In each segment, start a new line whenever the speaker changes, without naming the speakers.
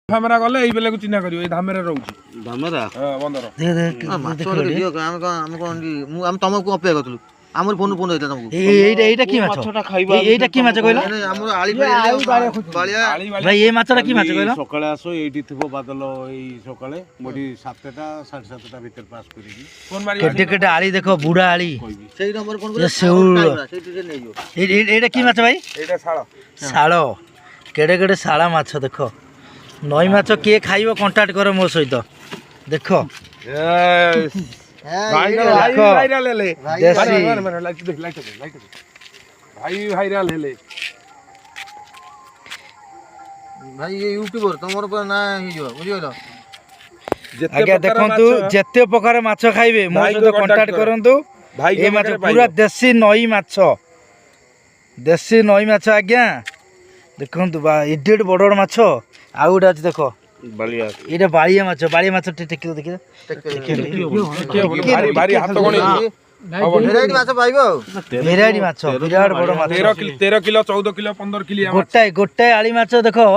धामेरा गले एई बेले को चिन्हा करियो ए धामेरा रहउची
धामेरा
हां बंदर
माछ दियो हम तुमको अपेक्षा करथलु हमर फोन फोन होइता तुमको
এইটা কি মাছ এইটা কি মাছ কইলা
हमर आली बालिया
ভাই এই মাছটা কি মাছ কইলা
সকালে আসো এইটি থিবো বাদল এই সকালে মোটি 7টা 7:30টা ভিতর পাস করিবি
फोन मारी
কেটে কেটে আলি দেখো বুড়া আলি
সেই নম্বর ফোন
করে সেউল
সেইটি নেইও
এইটা কি মাছ ভাই
एटा शाळ
শাଳ কেড়ে কেড়ে শাଳା মাছ দেখো নই মাছ কে খাইব কন্টাক্ট কর মো সহিত দেখো
यस भाइरल भाइरल ले
देसी
लाइट दे भाई भाइरल ले
भाई ये यूट्यूबर तमर पर ना हिजो बुझियो
आगे देखंतु जेते प्रकार माछ खाइबे मो सहित कॉन्टैक्ट करंतु
भाई
ए माछ पूरा देसी नई माछ आज्ञा देखंतु बा एडेड बडर माछ आ उडा अछि देखो
বালিয়া
एटा बाळिया माछ टेक देखि
भारी भारी हाथ कोणी
भेराइटी माछ पाइबो
भेराइटी माछ विराट बड माछ
13 किलो 14 किलो 15 किलो
गोटाए आली माछ देखो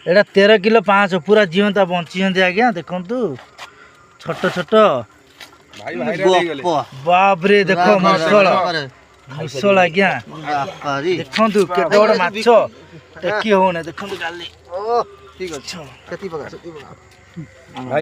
एटा 13 किलो 5 पूरा जीवंता बंची हंदी आज्ञा देखंतु छोट छोट
भाई भाइरल ले गेले
बाप रे देखो मसल आज्ञा देखंतु केते बड माछ टेकी होने देखंतु गाली
ओ ठीक अछि कति पका